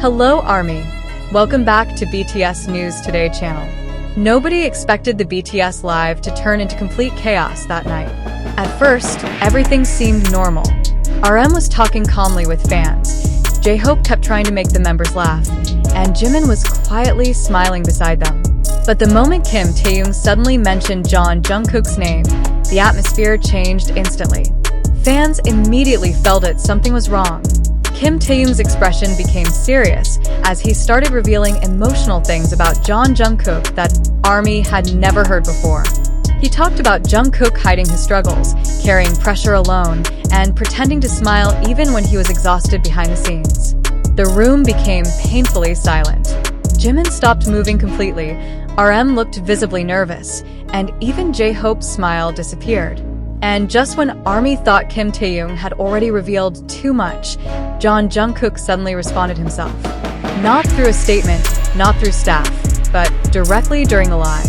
Hello ARMY! Welcome back to BTS News Today channel. Nobody expected the BTS live to turn into complete chaos that night. At first, everything seemed normal. RM was talking calmly with fans, J-Hope kept trying to make the members laugh, and Jimin was quietly smiling beside them. But the moment Kim Taehyung suddenly mentioned Jeon Jungkook's name, the atmosphere changed instantly. Fans immediately felt something was wrong. Kim Taehyung's expression became serious as he started revealing emotional things about Jeon Jungkook that ARMY had never heard before. He talked about Jungkook hiding his struggles, carrying pressure alone, and pretending to smile even when he was exhausted behind the scenes. The room became painfully silent. Jimin stopped moving completely, RM looked visibly nervous, and even J-Hope's smile disappeared. And just when ARMY thought Kim Taehyung had already revealed too much, Jeon Jungkook suddenly responded himself. Not through a statement, not through staff, but directly during the live.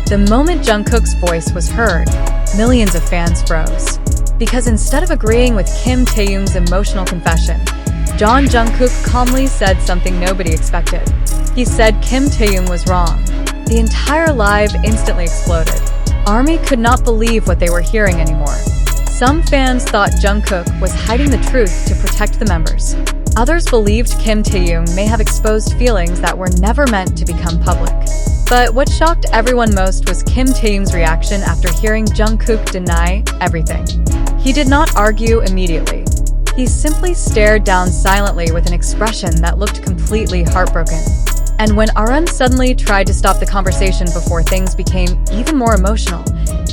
The moment Jungkook's voice was heard, millions of fans froze. Because instead of agreeing with Kim Taehyung's emotional confession, Jeon Jungkook calmly said something nobody expected. He said Kim Taehyung was wrong. The entire live instantly exploded. ARMY could not believe what they were hearing anymore. Some fans thought Jungkook was hiding the truth to protect the members. Others believed Kim Taehyung may have exposed feelings that were never meant to become public. But what shocked everyone most was Kim Taehyung's reaction after hearing Jungkook deny everything. He did not argue immediately. He simply stared down silently with an expression that looked completely heartbroken. And when RM suddenly tried to stop the conversation before things became even more emotional,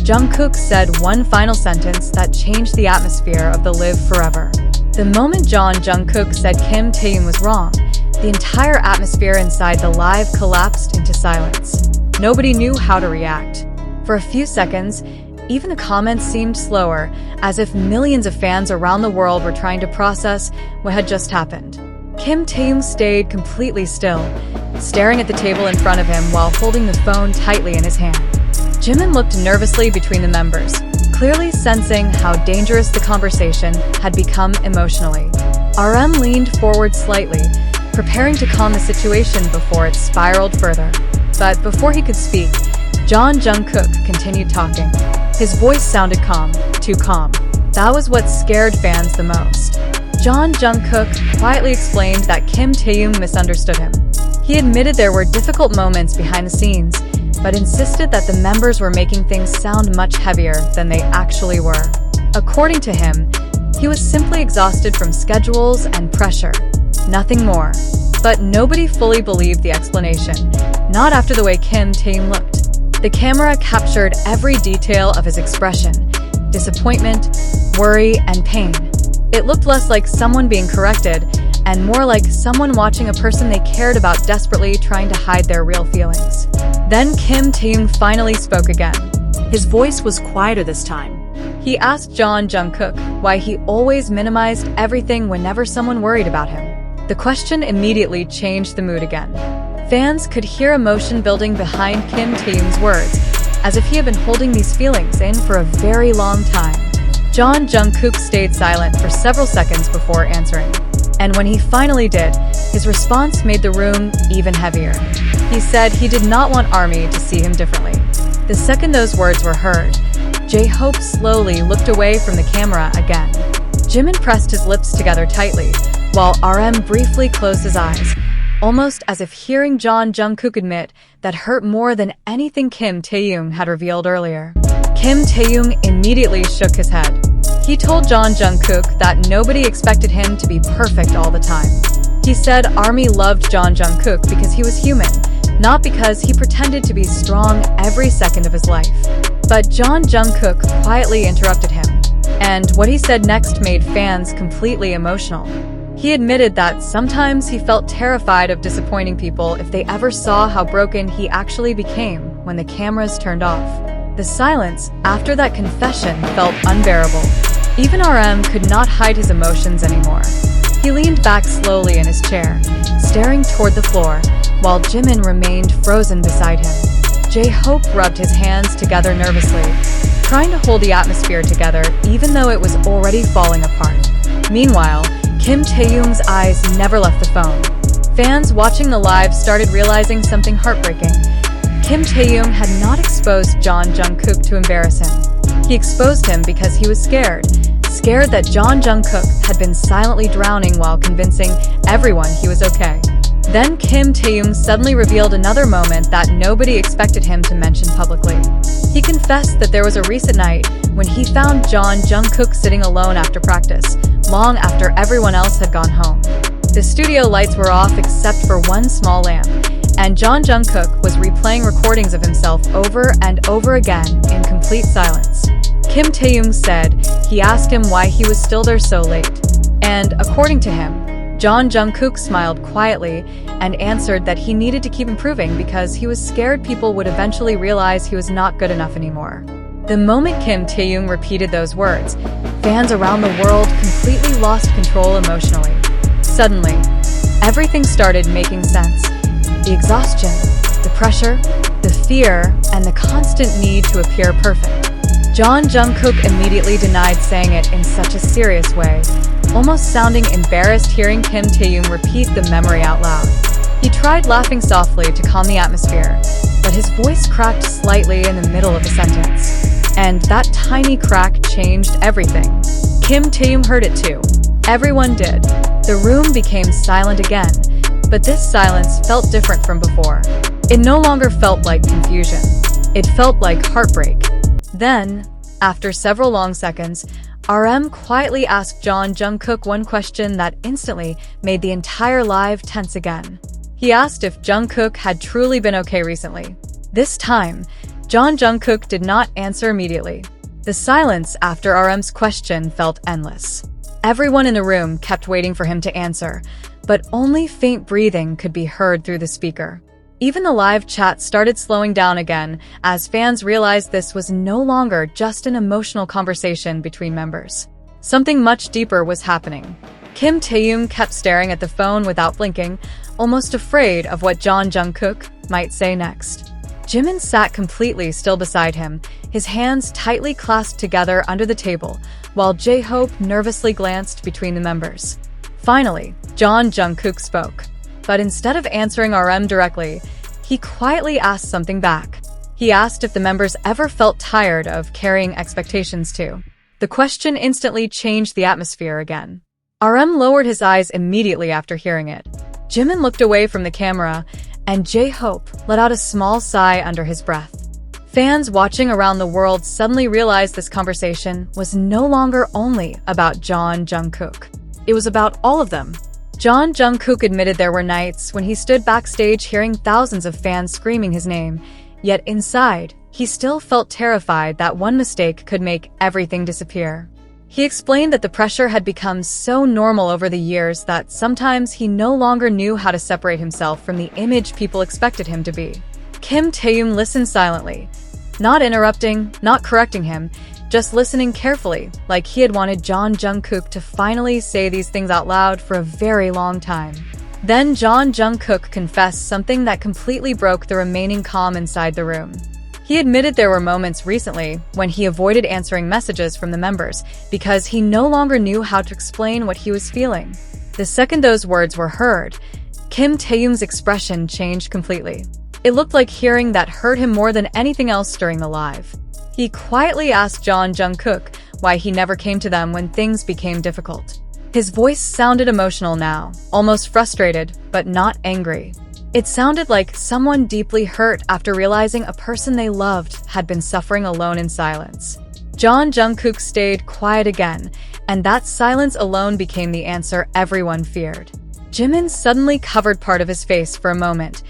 Jungkook said one final sentence that changed the atmosphere of the Live Forever. The moment Jeon Jungkook said Kim Taehyung was wrong, the entire atmosphere inside the live collapsed into silence. Nobody knew how to react. For a few seconds, even the comments seemed slower, as if millions of fans around the world were trying to process what had just happened. Kim Taehyung stayed completely still, staring at the table in front of him while holding the phone tightly in his hand. Jimin looked nervously between the members, clearly sensing how dangerous the conversation had become emotionally. RM leaned forward slightly, preparing to calm the situation before it spiraled further. But before he could speak, Jeon Jungkook continued talking. His voice sounded calm, too calm. That was what scared fans the most. Jeon Jungkook quietly explained that Kim Taehyung misunderstood him. He admitted there were difficult moments behind the scenes, but insisted that the members were making things sound much heavier than they actually were. According to him, he was simply exhausted from schedules and pressure. Nothing more. But nobody fully believed the explanation, not after the way Kim Taehyung looked. The camera captured every detail of his expression: disappointment, worry, and pain. It looked less like someone being corrected, and more like someone watching a person they cared about desperately trying to hide their real feelings. Then Kim Taehyung finally spoke again. His voice was quieter this time. He asked Jeon Jungkook why he always minimized everything whenever someone worried about him. The question immediately changed the mood again. Fans could hear emotion building behind Kim Taehyung's words, as if he had been holding these feelings in for a very long time. Jeon Jungkook stayed silent for several seconds before answering. And when he finally did, his response made the room even heavier. He said he did not want ARMY to see him differently. The second those words were heard, J-Hope slowly looked away from the camera again. Jimin pressed his lips together tightly, while RM briefly closed his eyes, almost as if hearing Jeon Jungkook admit that hurt more than anything Kim Taehyung had revealed earlier. Kim Taehyung immediately shook his head. He told Jeon Jungkook that nobody expected him to be perfect all the time. He said ARMY loved Jeon Jungkook because he was human, not because he pretended to be strong every second of his life. But Jeon Jungkook quietly interrupted him, and what he said next made fans completely emotional. He admitted that sometimes he felt terrified of disappointing people if they ever saw how broken he actually became when the cameras turned off. The silence after that confession felt unbearable. Even RM could not hide his emotions anymore. He leaned back slowly in his chair, staring toward the floor, while Jimin remained frozen beside him. J-Hope rubbed his hands together nervously, trying to hold the atmosphere together even though it was already falling apart. Meanwhile, Kim Taehyung's eyes never left the phone. Fans watching the live started realizing something heartbreaking. Kim Taehyung had not exposed Jeon Jungkook to embarrass him. He exposed him because he was scared that Jeon Jungkook had been silently drowning while convincing everyone he was okay. Then Kim Taehyung suddenly revealed another moment that nobody expected him to mention publicly. He confessed that there was a recent night when he found Jeon Jungkook sitting alone after practice, long after everyone else had gone home. The studio lights were off except for one small lamp, and Jeon Jungkook was replaying recordings of himself over and over again in complete silence. Kim Taehyung said he asked him why he was still there so late. And according to him, Jeon Jungkook smiled quietly and answered that he needed to keep improving because he was scared people would eventually realize he was not good enough anymore. The moment Kim Taehyung repeated those words, fans around the world completely lost control emotionally. Suddenly, everything started making sense. The exhaustion, the pressure, the fear, and the constant need to appear perfect. Jeon Jungkook immediately denied saying it in such a serious way, almost sounding embarrassed hearing Kim Taehyung repeat the memory out loud. He tried laughing softly to calm the atmosphere, but his voice cracked slightly in the middle of a sentence. And that tiny crack changed everything. Kim Taehyung heard it too. Everyone did. The room became silent again, but this silence felt different from before. It no longer felt like confusion. It felt like heartbreak. Then, after several long seconds, RM quietly asked Jeon Jungkook one question that instantly made the entire live tense again. He asked if Jungkook had truly been okay recently. This time, Jeon Jungkook did not answer immediately. The silence after RM's question felt endless. Everyone in the room kept waiting for him to answer, but only faint breathing could be heard through the speaker. Even the live chat started slowing down again as fans realized this was no longer just an emotional conversation between members. Something much deeper was happening. Kim Taehyung kept staring at the phone without blinking, almost afraid of what Jeon Jungkook might say next. Jimin sat completely still beside him, his hands tightly clasped together under the table, while J-Hope nervously glanced between the members. Finally, Jeon Jungkook spoke. But instead of answering RM directly, he quietly asked something back. He asked if the members ever felt tired of carrying expectations too. The question instantly changed the atmosphere again. RM lowered his eyes immediately after hearing it. Jimin looked away from the camera, and J-Hope let out a small sigh under his breath. Fans watching around the world suddenly realized this conversation was no longer only about Jeon Jungkook. It was about all of them. Jeon Jungkook admitted there were nights when he stood backstage hearing thousands of fans screaming his name, yet inside, he still felt terrified that one mistake could make everything disappear. He explained that the pressure had become so normal over the years that sometimes he no longer knew how to separate himself from the image people expected him to be. Kim Taehyung listened silently, not interrupting, not correcting him, just listening carefully, like he had wanted Jeon Jungkook to finally say these things out loud for a very long time. Then Jeon Jungkook confessed something that completely broke the remaining calm inside the room. He admitted there were moments recently when he avoided answering messages from the members because he no longer knew how to explain what he was feeling. The second those words were heard, Kim Taehyung's expression changed completely. It looked like hearing that hurt him more than anything else during the live. He quietly asked Jeon Jungkook why he never came to them when things became difficult. His voice sounded emotional now, almost frustrated, but not angry. It sounded like someone deeply hurt after realizing a person they loved had been suffering alone in silence. Jeon Jungkook stayed quiet again, and that silence alone became the answer everyone feared. Jimin suddenly covered part of his face for a moment,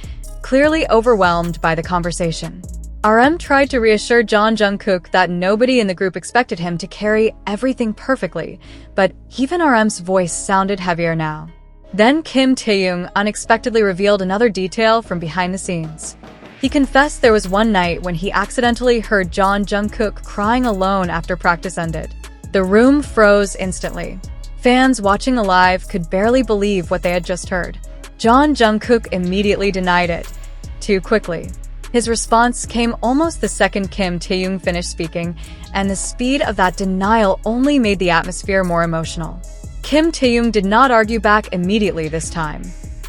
clearly overwhelmed by the conversation. RM tried to reassure Jeon Jungkook that nobody in the group expected him to carry everything perfectly, but even RM's voice sounded heavier now. Then Kim Taehyung unexpectedly revealed another detail from behind the scenes. He confessed there was one night when he accidentally heard Jeon Jungkook crying alone after practice ended. The room froze instantly. Fans watching the live could barely believe what they had just heard. Jeon Jungkook immediately denied it, too quickly. His response came almost the second Kim Taehyung finished speaking, and the speed of that denial only made the atmosphere more emotional. Kim Taehyung did not argue back immediately this time.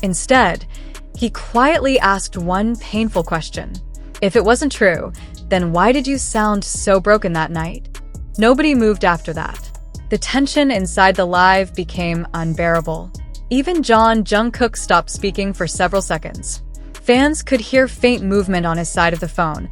Instead, he quietly asked one painful question. If it wasn't true, then why did you sound so broken that night? Nobody moved after that. The tension inside the live became unbearable. Even Jeon Jungkook stopped speaking for several seconds. Fans could hear faint movement on his side of the phone,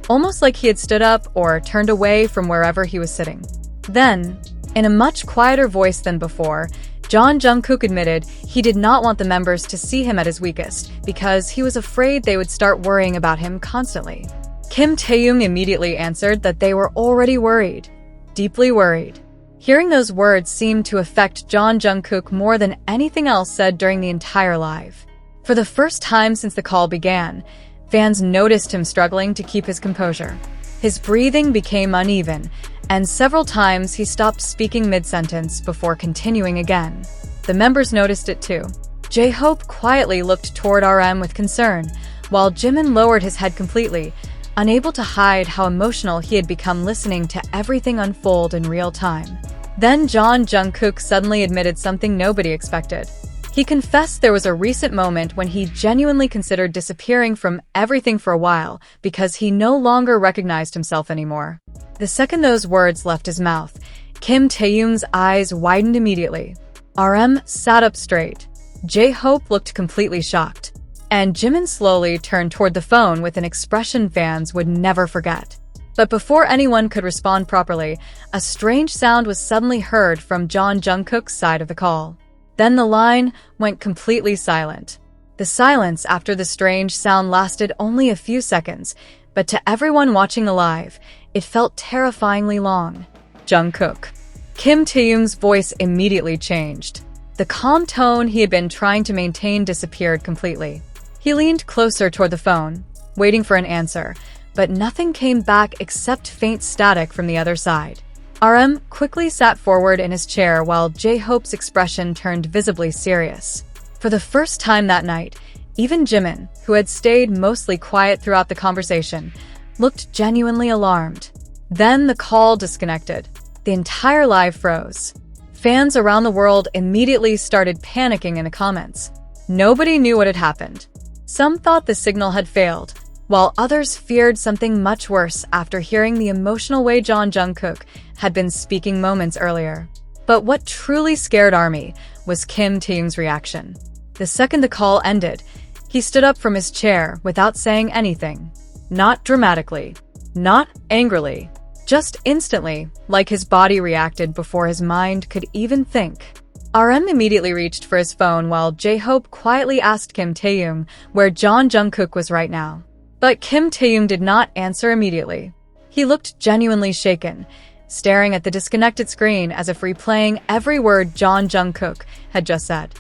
almost like he had stood up or turned away from wherever he was sitting. Then, in a much quieter voice than before, Jeon Jungkook admitted he did not want the members to see him at his weakest because he was afraid they would start worrying about him constantly. Kim Taehyung immediately answered that they were already worried, deeply worried. Hearing those words seemed to affect Jeon Jungkook more than anything else said during the entire live. For the first time since the call began, fans noticed him struggling to keep his composure. His breathing became uneven, and several times he stopped speaking mid-sentence before continuing again. The members noticed it too. J-Hope quietly looked toward RM with concern, while Jimin lowered his head completely, unable to hide how emotional he had become listening to everything unfold in real time. Then Jeon Jungkook suddenly admitted something nobody expected. He confessed there was a recent moment when he genuinely considered disappearing from everything for a while because he no longer recognized himself anymore. The second those words left his mouth, Kim Taehyung's eyes widened immediately. RM sat up straight. J-Hope looked completely shocked. And Jimin slowly turned toward the phone with an expression fans would never forget. But before anyone could respond properly, a strange sound was suddenly heard from Jeon Jungkook's side of the call. Then the line went completely silent. The silence after the strange sound lasted only a few seconds, but to everyone watching the live, it felt terrifyingly long. Jungkook. Kim Taehyung's voice immediately changed. The calm tone he had been trying to maintain disappeared completely. He leaned closer toward the phone, waiting for an answer, but nothing came back except faint static from the other side. RM quickly sat forward in his chair while J-Hope's expression turned visibly serious. For the first time that night, even Jimin, who had stayed mostly quiet throughout the conversation, looked genuinely alarmed. Then the call disconnected. The entire live froze. Fans around the world immediately started panicking in the comments. Nobody knew what had happened. Some thought the signal had failed, while others feared something much worse after hearing the emotional way Jeon Jungkook had been speaking moments earlier. But what truly scared ARMY was Kim Taehyung's reaction. The second the call ended, he stood up from his chair without saying anything. Not dramatically, not angrily, just instantly, like his body reacted before his mind could even think. RM immediately reached for his phone while J-Hope quietly asked Kim Taehyung where Jeon Jungkook was right now. But Kim Taehyung did not answer immediately. He looked genuinely shaken, staring at the disconnected screen as if replaying every word Jeon Jungkook had just said.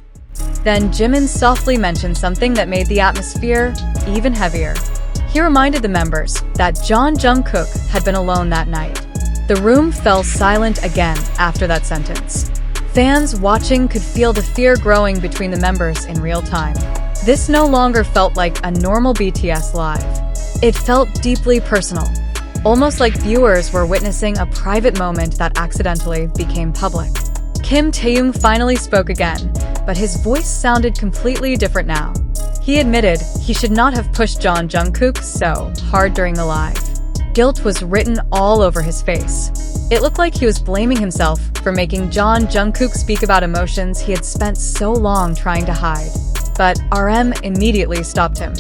Then Jimin softly mentioned something that made the atmosphere even heavier. He reminded the members that Jeon Jungkook had been alone that night. The room fell silent again after that sentence. Fans watching could feel the fear growing between the members in real time. This no longer felt like a normal BTS live. It felt deeply personal, almost like viewers were witnessing a private moment that accidentally became public. Kim Taehyung finally spoke again, but his voice sounded completely different now. He admitted he should not have pushed Jeon Jungkook so hard during the live. Guilt was written all over his face. It looked like he was blaming himself for making Jeon Jungkook speak about emotions he had spent so long trying to hide. But RM immediately stopped him.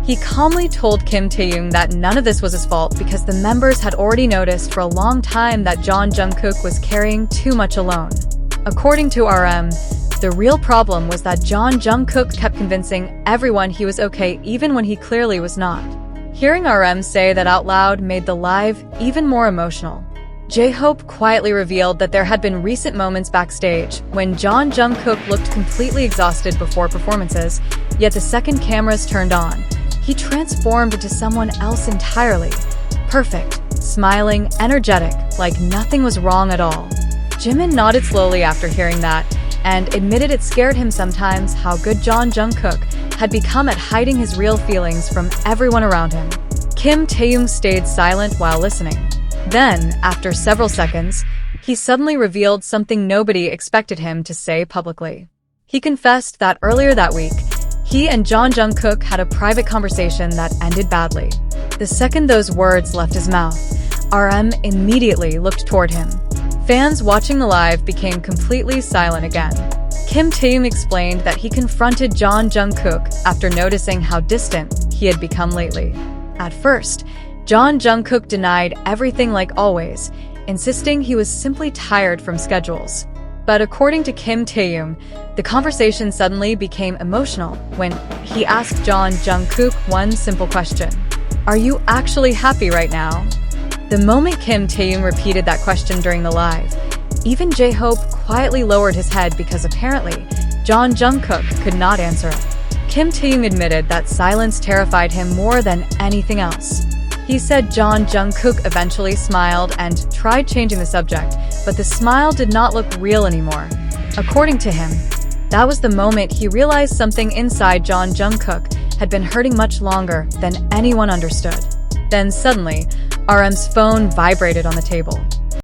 He calmly told Kim Taehyung that none of this was his fault because the members had already noticed for a long time that Jeon Jungkook was carrying too much alone. According to RM, the real problem was that Jeon Jungkook kept convincing everyone he was okay even when he clearly was not. Hearing RM say that out loud made the live even more emotional. J-Hope quietly revealed that there had been recent moments backstage when Jeon Jungkook looked completely exhausted before performances, yet the second cameras turned on, he transformed into someone else entirely. Perfect, smiling, energetic, like nothing was wrong at all. Jimin nodded slowly after hearing that, and admitted it scared him sometimes how good Jeon Jungkook had become at hiding his real feelings from everyone around him. Kim Taehyung stayed silent while listening. Then, after several seconds, he suddenly revealed something nobody expected him to say publicly. He confessed that earlier that week, He and Jeon Jungkook had a private conversation that ended badly. The second those words left his mouth, RM immediately looked toward him. Fans watching the live became completely silent again. Kim Taehyung explained that he confronted Jeon Jungkook after noticing how distant he had become lately. At first, Jeon Jungkook denied everything like always, insisting he was simply tired from schedules. But according to Kim Taehyung, the conversation suddenly became emotional when he asked Jeon Jungkook one simple question: "Are you actually happy right now?" The moment Kim Taehyung repeated that question during the live, even J-Hope quietly lowered his head because apparently Jeon Jungkook could not answer it. Kim Taehyung admitted that silence terrified him more than anything else. He said Jeon Jungkook eventually smiled and tried changing the subject, but the smile did not look real anymore. According to him, that was the moment he realized something inside Jeon Jungkook had been hurting much longer than anyone understood. Then suddenly, RM's phone vibrated on the table.